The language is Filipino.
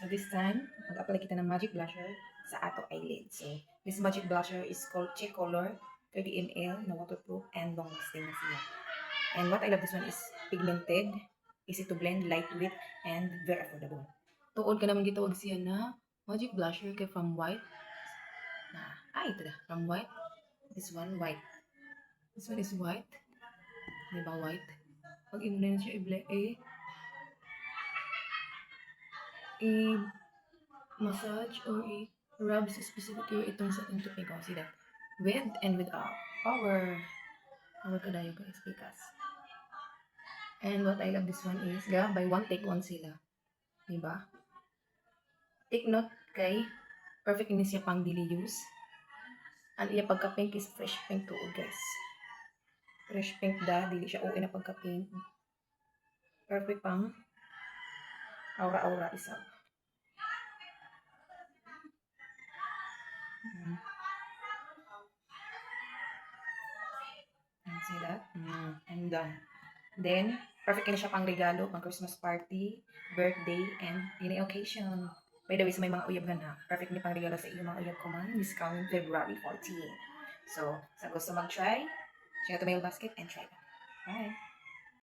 So this time, mag-apply kita ng magic blusher sa ato eyelid. So this magic blusher is called Cheek Color 30 ml na waterproof and long lasting na siya. And what I love this one is pigmented, easy to blend, lightweight, and very affordable. Tuod ka naman gitawag siya na magic blusher kay from white. Ito na, from white. This one white. This one is white. Diba white? Pag imo na siya i-massage or i-rub sa specific area itong sa itong tupig ko. See that? With and without. Power. Power ka dayo guys because. And what I love this one is, by one take one sila. Diba? Take note kay perfect ini siya pang daily use. Ang iya pagka-pink is fresh pink to guys. Fresh pink da, dili siya okay na pagka-pink. Perfect pang aura-aura isa. See that? I'm done. Then, perfect na siya pang regalo, pang Christmas party, birthday, and any occasion. By the way, sa may mga uyab na, perfect ni pang regalo sa iyo mga uyab ko man, this coming February 14. So, sa gusto mag-try, check out the mail basket and try them. Bye!